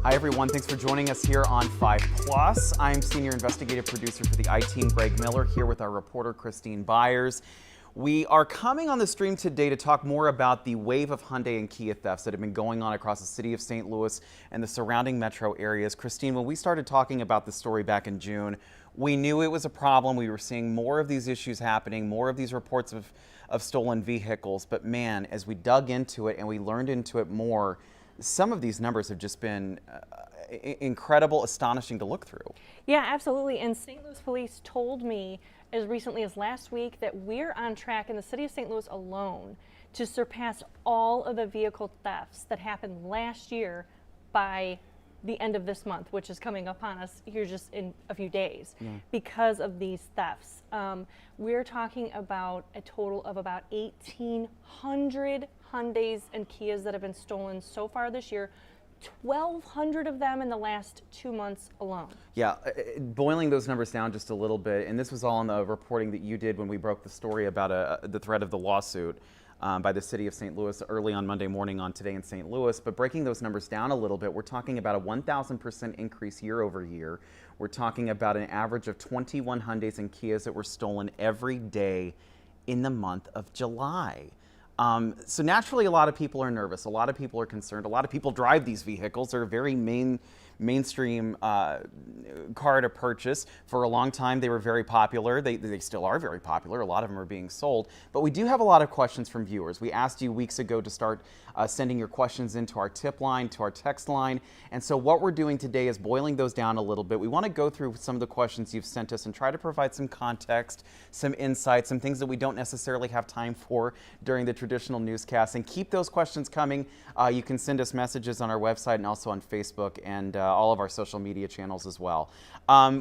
Hi everyone, thanks for joining us here on 5 Plus. I'm Senior Investigative Producer for the I-Team, Greg Miller, here with our reporter Christine Byers. We are coming on the stream today to talk more about the wave of Hyundai and Kia thefts that have been going on across the city of St. Louis and the surrounding metro areas. Christine, when we started talking about the story back in June, we knew it was a problem. We were seeing more of these issues happening, more of these reports of stolen vehicles. But man, as we dug into it and we learned into it more, some of these numbers have just been incredible, astonishing to look through. Yeah, absolutely. And St. Louis police told me as recently as last week that we're on track in the city of St. Louis alone to surpass all of the vehicle thefts that happened last year by the end of this month, which is coming up on us here just in a few days, because of these thefts. We're talking about a total of about 1,800 Hyundais and Kias that have been stolen so far this year, 1,200 of them in the last 2 months alone. Yeah, boiling those numbers down just a little bit, and this was all in the reporting that you did when we broke the story about the threat of the lawsuit by the city of St. Louis early on Monday morning on Today in St. Louis. But breaking those numbers down a little bit, we're talking about a 1,000% increase year over year. We're talking about an average of 21 Hyundais and Kias that were stolen every day in the month of July. So naturally, a lot of people are nervous. A lot of people are concerned. A lot of people drive these vehicles. They're a very mainstream car to purchase. For a long time, they were very popular. They still are very popular. A lot of them are being sold. But we do have a lot of questions from viewers. We asked you weeks ago to start sending your questions into our tip line, to our text line. And so what we're doing today is boiling those down a little bit. We want to go through some of the questions you've sent us and try to provide some context, some insight, some things that we don't necessarily have time for during the traditional newscast. And keep those questions coming. You can send us messages on our website and also on Facebook and all of our social media channels as well.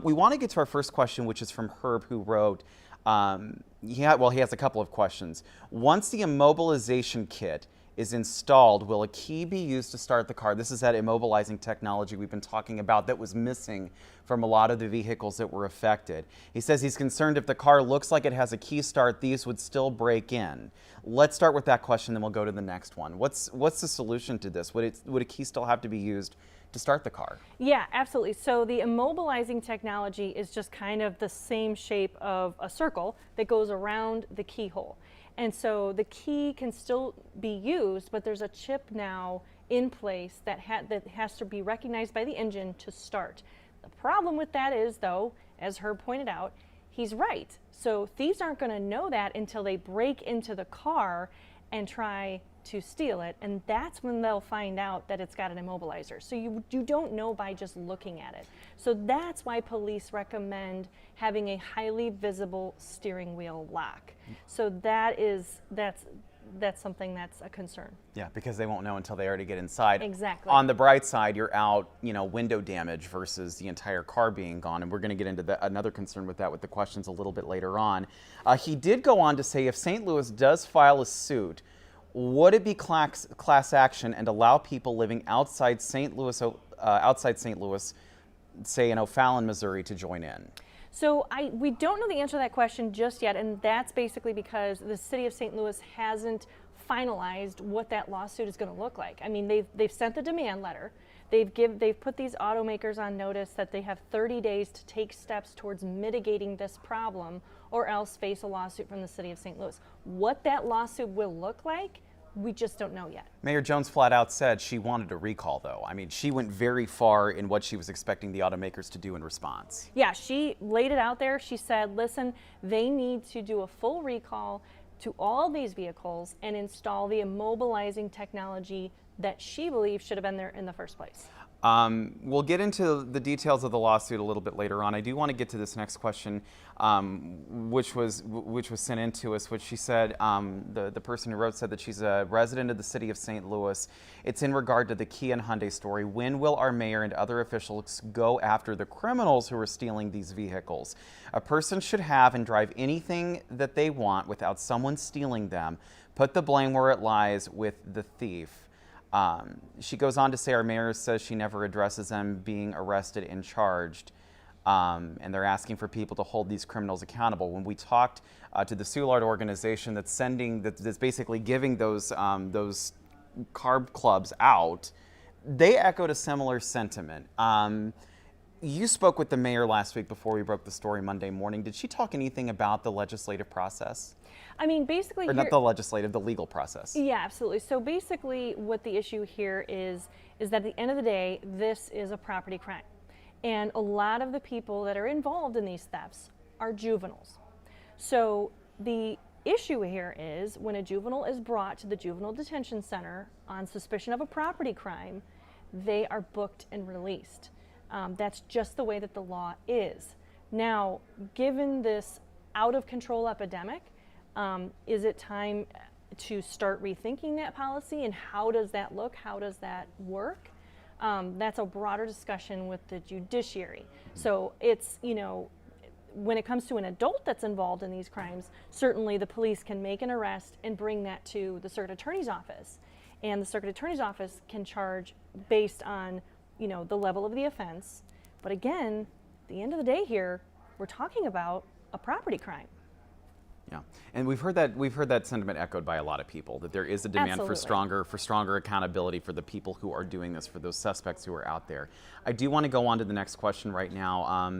We want to get to our first question, which is from Herb, who wrote, he has a couple of questions. Once the immobilization kit is installed, will a key be used to start the car? This is that immobilizing technology we've been talking about that was missing from a lot of the vehicles that were affected. He says he's concerned if the car looks like it has a key start, these would still break in. Let's start with that question, then we'll go to the next one. What's the solution to this? Would a key still have to be used to start the car? Yeah, absolutely. So the immobilizing technology is just kind of the same shape of a circle that goes around the keyhole. And so the key can still be used, but there's a chip now in place that has to be recognized by the engine to start. The problem with that is, though, as Herb pointed out, he's right. So thieves aren't going to know that until they break into the car and try to steal it, and that's when they'll find out that it's got an immobilizer. So you don't know by just looking at it. So that's why police recommend having a highly visible steering wheel lock. So that's something that's a concern. Yeah, because they won't know until they already get inside. Exactly. On the bright side, you're out, window damage versus the entire car being gone, and we're going to get into another concern with that with the questions a little bit later on. He did go on to say if St. Louis does file a suit, would it be class action and allow people living outside St. Louis, say in O'Fallon, Missouri, to join in? So we don't know the answer to that question just yet, and that's basically because the city of St. Louis hasn't finalized what that lawsuit is going to look like. I mean, they've sent the demand letter. They've put these automakers on notice that they have 30 days to take steps towards mitigating this problem, or else face a lawsuit from the city of St. Louis. What that lawsuit will look like, we just don't know yet. Mayor Jones flat out said she wanted a recall, though. I mean, she went very far in what she was expecting the automakers to do in response. Yeah, she laid it out there. She said, listen, they need to do a full recall to all these vehicles and install the immobilizing technology that she believes should have been there in the first place. We'll get into the details of the lawsuit a little bit later on. I do want to get to this next question, which was sent in to us, which she said, the person who wrote said that she's a resident of the city of St. Louis. It's in regard to the Kia and Hyundai story. When will our mayor and other officials go after the criminals who are stealing these vehicles? A person should have and drive anything that they want without someone stealing them. Put the blame where it lies with the thief. She goes on to say our mayor says she never addresses them being arrested and charged, and they're asking for people to hold these criminals accountable. When we talked to the Soulard organization that's basically giving those carb clubs out, they echoed a similar sentiment. You spoke with the mayor last week before we broke the story Monday morning. Did she talk anything about the legislative process? I mean, basically, or not the legislative, the legal process. Yeah, absolutely. So basically, what the issue here is that at the end of the day, this is a property crime, and a lot of the people that are involved in these thefts are juveniles. So the issue here is when a juvenile is brought to the juvenile detention center on suspicion of a property crime, they are booked and released. That's just the way that the law is. Now, given this out of control epidemic, is it time to start rethinking that policy, and how does that look? How does that work? That's a broader discussion with the judiciary. So it's, when it comes to an adult that's involved in these crimes, certainly the police can make an arrest and bring that to the circuit attorney's office. And the circuit attorney's office can charge based on, the level of the offense. But again, at the end of the day here, we're talking about a property crime. Yeah, and we've heard that sentiment echoed by a lot of people, that there is a demand Absolutely. for stronger accountability for the people who are doing this, for those suspects who are out there. I do want to go on to the next question right now.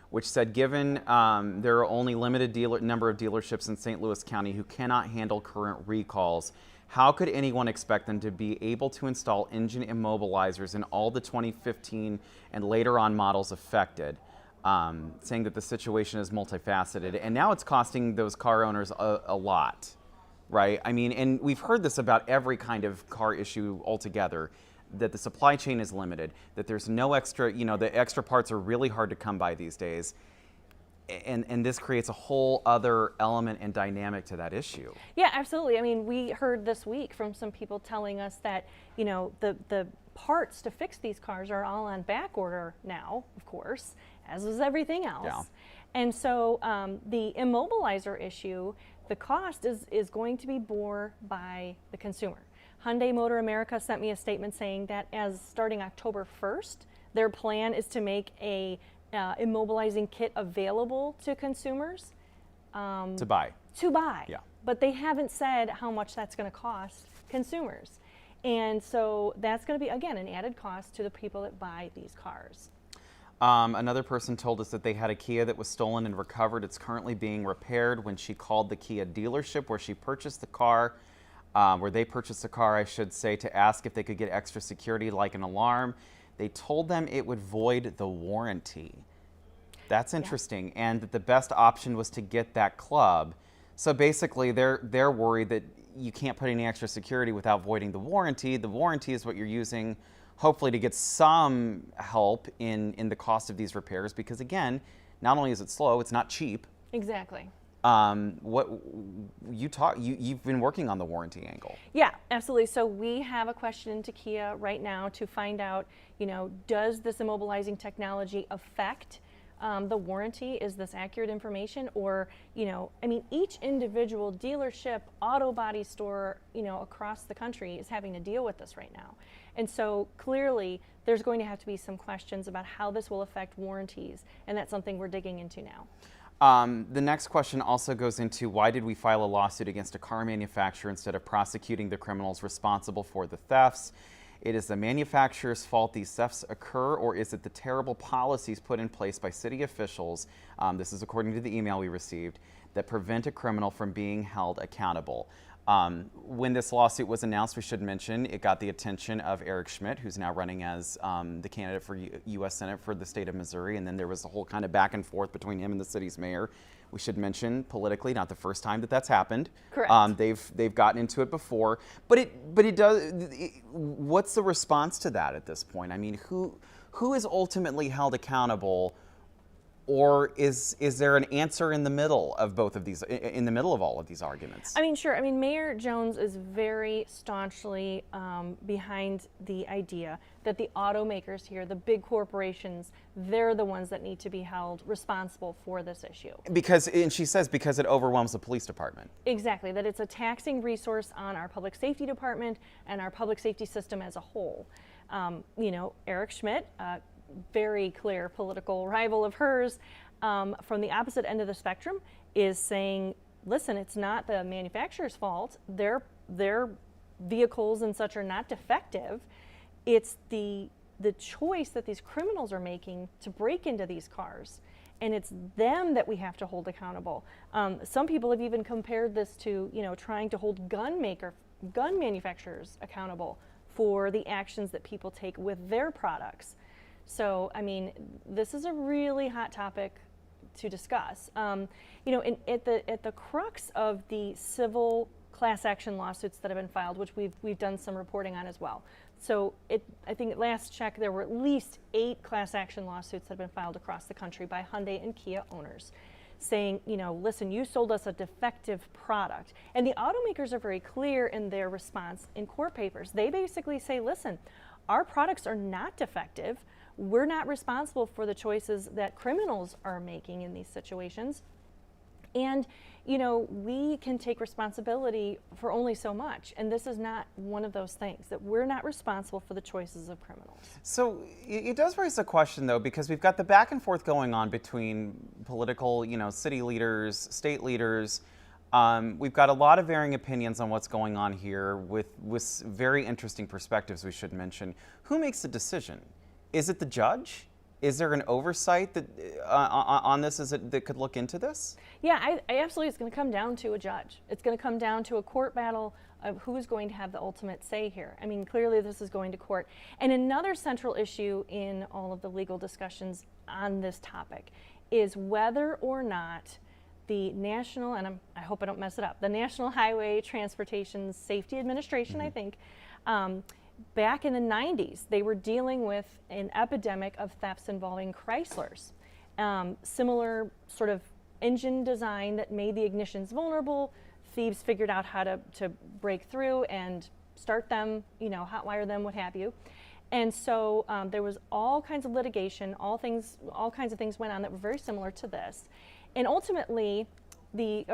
which said given there are only limited number of dealerships in St. Louis County who cannot handle current recalls, how could anyone expect them to be able to install engine immobilizers in all the 2015 and later on models affected? Saying that the situation is multifaceted. And now it's costing those car owners a lot, right? I mean, and we've heard this about every kind of car issue altogether, that the supply chain is limited, that there's no extra, the extra parts are really hard to come by these days. And this creates a whole other element and dynamic to that issue. Yeah, absolutely. I mean, we heard this week from some people telling us that, the parts to fix these cars are all on back order now, of course, as is everything else. Yeah. And so the immobilizer issue, the cost is going to be borne by the consumer. Hyundai Motor America sent me a statement saying that as starting October 1st, their plan is to make a immobilizing kit available to consumers. To buy. Yeah. But they haven't said how much that's going to cost consumers. And so that's going to be, again, an added cost to the people that buy these cars. Another person told us that they had a Kia that was stolen and recovered. It's currently being repaired. When she called the Kia dealership where she purchased the car, where they purchased the car, I should say, to ask if they could get extra security like an alarm, they told them it would void the warranty. That's interesting. Yeah. And that the best option was to get that club. So basically they're worried that you can't put any extra security without voiding the warranty. The warranty is what you're using hopefully to get some help in the cost of these repairs, because again, not only is it slow, it's not cheap. Exactly. You've been working on the warranty angle. Yeah, absolutely. So we have a question into Kia right now to find out, does this immobilizing technology affect the warranty? Is this accurate information? Or, each individual dealership, auto body store, across the country is having to deal with this right now. And so clearly there's going to have to be some questions about how this will affect warranties. And that's something we're digging into now. The next question also goes into why did we file a lawsuit against a car manufacturer instead of prosecuting the criminals responsible for the thefts? It is the manufacturer's fault these thefts occur, or is it the terrible policies put in place by city officials, this is according to the email we received, that prevent a criminal from being held accountable? When this lawsuit was announced, we should mention, it got the attention of Eric Schmidt, who's now running as the candidate for U.S. Senate for the state of Missouri, and then there was a whole kind of back and forth between him and the city's mayor. We should mention, politically, not the first time that that's happened. Correct. They've gotten into it before, but it does. What's the response to that at this point? I mean, who is ultimately held accountable? Or is there an answer in the middle of both of these, in the middle of all of these arguments? I mean, sure. I mean, Mayor Jones is very staunchly behind the idea that the automakers here, the big corporations, they're the ones that need to be held responsible for this issue. And she says because it overwhelms the police department. Exactly, that it's a taxing resource on our public safety department and our public safety system as a whole. Eric Schmidt, very clear political rival of hers, from the opposite end of the spectrum, is saying, listen, it's not the manufacturer's fault. Their vehicles and such are not defective. It's the choice that these criminals are making to break into these cars. And it's them that we have to hold accountable. Some people have even compared this to, trying to hold gun manufacturers accountable for the actions that people take with their products. So, I mean, this is a really hot topic to discuss. At the crux of the civil class action lawsuits that have been filed, which we've done some reporting on as well. So, I think at last check there were at least 8 class action lawsuits that have been filed across the country by Hyundai and Kia owners, saying, listen, you sold us a defective product. And the automakers are very clear in their response in court papers. They basically say, listen, our products are not defective. We're not responsible for the choices that criminals are making in these situations. And, we can take responsibility for only so much. And this is not one of those things, that we're not responsible for the choices of criminals. So it does raise a question, though, because we've got the back and forth going on between political, city leaders, state leaders. We've got a lot of varying opinions on what's going on here with very interesting perspectives, we should mention. Who makes the decision? Is it the judge? Is there an oversight that on this that could look into this? Yeah, I absolutely, it's going to come down to a judge. It's going to come down to a court battle of who's going to have the ultimate say here. I mean, clearly this is going to court. And another central issue in all of the legal discussions on this topic is whether or not the National, and I hope I don't mess it up, the National Highway Transportation Safety Administration, I think, back in the 90s, they were dealing with an epidemic of thefts involving Chryslers. Similar sort of engine design that made the ignitions vulnerable. Thieves figured out how to break through and start them, you know, hotwire them, what have you. And so there was all kinds of litigation, all kinds of things went on that were very similar to this. And ultimately, the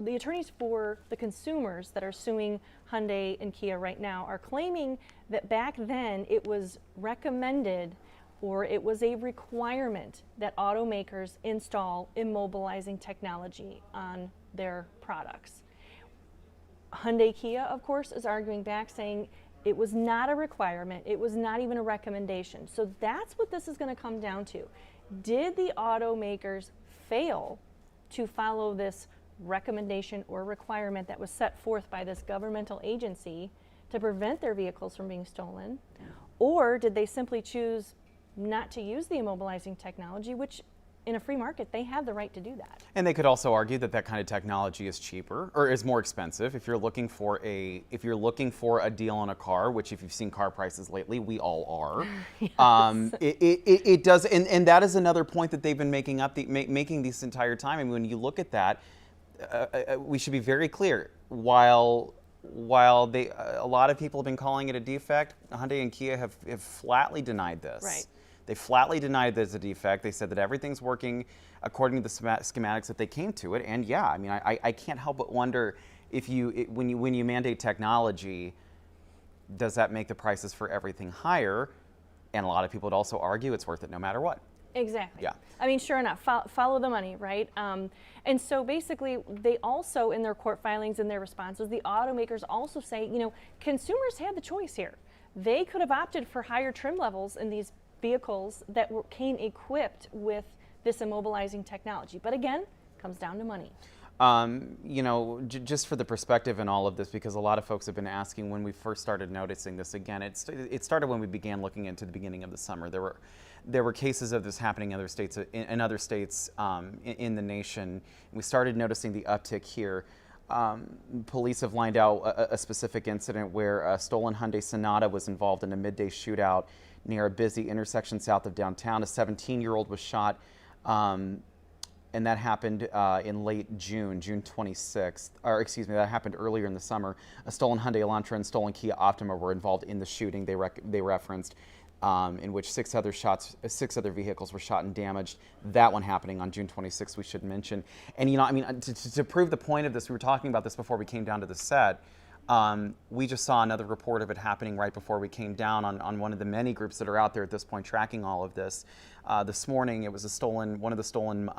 attorneys for the consumers that are suing Hyundai and Kia right now are claiming that back then it was recommended or it was a requirement that automakers install immobilizing technology on their products. Hyundai Kia, of course, is arguing back saying it was not a requirement, it was not even a recommendation. So that's what this is going to come down to. Did the automakers fail to follow this recommendation or requirement that was set forth by this governmental agency to prevent their vehicles from being stolen? Or did they simply choose not to use the immobilizing technology, which in a free market, they have the right to do that. And they could also argue that that kind of technology is cheaper or is more expensive. If you're looking for a deal on a car, which if you've seen car prices lately, we all are. Yes. It does, and that is another point that they've been making this entire time. I mean, when you look at that, we should be very clear. While a lot of people have been calling it a defect, Hyundai and Kia have flatly denied this. Right. They flatly denied there's a defect. They said that everything's working according to the schematics that they came to it. And yeah, I mean, I can't help but wonder if when you mandate technology, does that make the prices for everything higher? And a lot of people would also argue it's worth it no matter what. Exactly. Yeah. I mean, sure enough, follow the money, right? And so basically, they also, in their court filings and their responses, the automakers also say, you know, consumers had the choice here. They could have opted for higher trim levels in these vehicles that came equipped with this immobilizing technology. But again, comes down to money. You know, just for the perspective in all of this, because a lot of folks have been asking when we first started noticing this again, it started when we began looking into the beginning of the summer. There were cases of this happening in other states, in the nation. We started noticing the uptick here. Police have lined out a specific incident where a stolen Hyundai Sonata was involved in a midday shootout near a busy intersection south of downtown. A 17-year-old was shot, and that happened in late June 26th, or excuse me, that happened earlier in the summer. A stolen Hyundai Elantra and stolen Kia Optima were involved in the shooting they referenced, in which six other vehicles were shot and damaged. That one happening on June 26th, we should mention. And you know, I mean, to prove the point of this, we were talking about this before we came down to the set. We just saw another report of it happening right before we came down on one of the many groups that are out there at this point tracking all of this. This morning, it was one of the stolen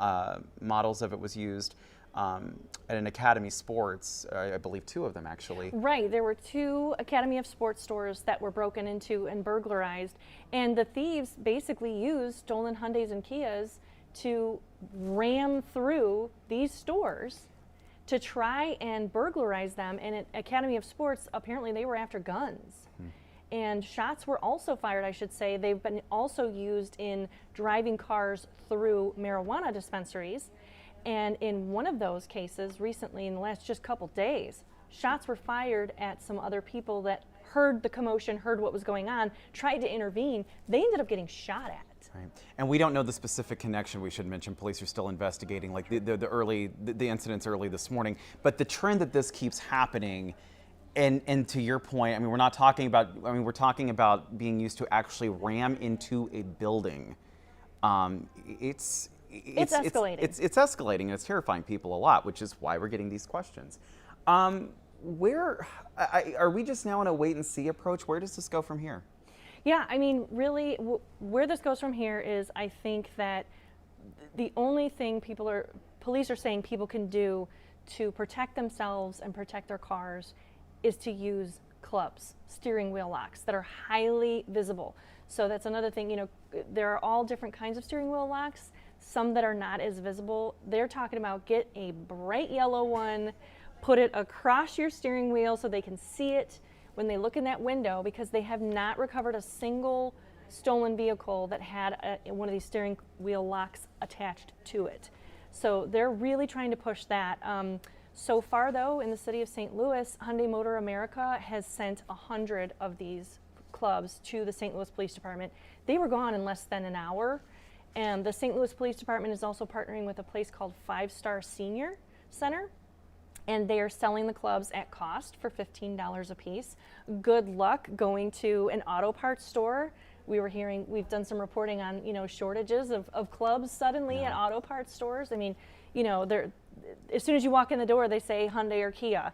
models of it was used at an Academy Sports, I believe two of them actually. Right, there were two Academy of Sports stores that were broken into and burglarized, and the thieves basically used stolen Hyundais and Kias to ram through these stores to try and burglarize them. And at Academy of Sports, apparently they were after guns. And shots were also fired, I should say. They've been also used in driving cars through marijuana dispensaries. And in one of those cases recently, in the last just couple days, shots were fired at some other people that heard the commotion, heard what was going on, tried to intervene. They ended up getting shot at. Right. And we don't know the specific connection. We should mention police are still investigating, like the incidents early this morning. But the trend that this keeps happening, and to your point, I mean, we're not talking about. I mean, we're talking about being used to actually ram into a building. It's escalating. It's escalating, and it's terrifying people a lot, which is why we're getting these questions. Are we just now in a wait and see approach? Where does this go from here? Yeah, I mean, really, where this goes from here is, I think that the only thing police are saying people can do to protect themselves and protect their cars is to use clubs, steering wheel locks that are highly visible. So that's another thing, you know, there are all different kinds of steering wheel locks, some that are not as visible. They're talking about get a bright yellow one, put it across your steering wheel so they can see it when they look in that window, because they have not recovered a single stolen vehicle that had one of these steering wheel locks attached to it. So they're really trying to push that. So far though, in the city of St. Louis, Hyundai Motor America has sent 100 of these clubs to the St. Louis Police Department. They were gone in less than an hour. And the St. Louis Police Department is also partnering with a place called 5 Star Senior Center, and they are selling the clubs at cost for $15 a piece. Good luck going to an auto parts store. We've done some reporting on, you know, shortages of clubs suddenly at auto parts stores. I mean, you know, as soon as you walk in the door, they say Hyundai or Kia,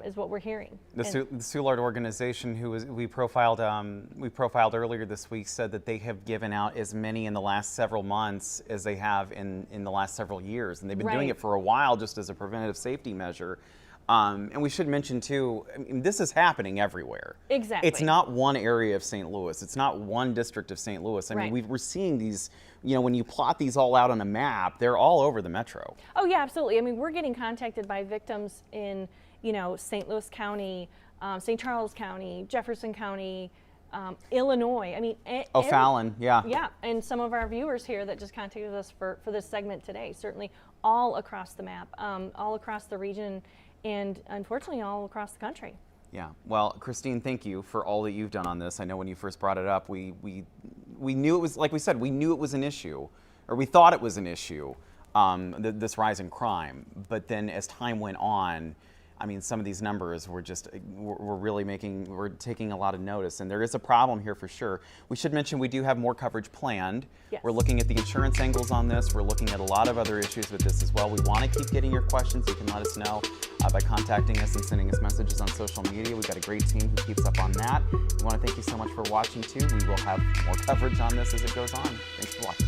is what we're hearing. The Soulard organization, we profiled earlier this week, said that they have given out as many in the last several months as they have in the last several years, and they've been doing it for a while just as a preventative safety measure. And we should mention too, I mean, this is happening everywhere. Exactly. It's not one area of St. Louis. It's not one district of St. Louis. I mean, we're seeing these, you know, when you plot these all out on a map, they're all over the metro. Oh yeah, absolutely. I mean, we're getting contacted by victims in, you know, St. Louis County, St. Charles County, Jefferson County, Illinois. I mean, O'Fallon, yeah. Yeah, and some of our viewers here that just contacted us for this segment today, certainly all across the map, all across the region, and unfortunately all across the country. Yeah, well, Christine, thank you for all that you've done on this. I know when you first brought it up, we knew it was, like we said, we knew it was an issue, or we thought it was an issue, this rise in crime. But then as time went on, I mean, some of these numbers were just, we're taking a lot of notice, and there is a problem here for sure. We should mention we do have more coverage planned. Yes. We're looking at the insurance angles on this. We're looking at a lot of other issues with this as well. We want to keep getting your questions. You can let us know by contacting us and sending us messages on social media. We've got a great team who keeps up on that. We want to thank you so much for watching too. We will have more coverage on this as it goes on. Thanks for watching.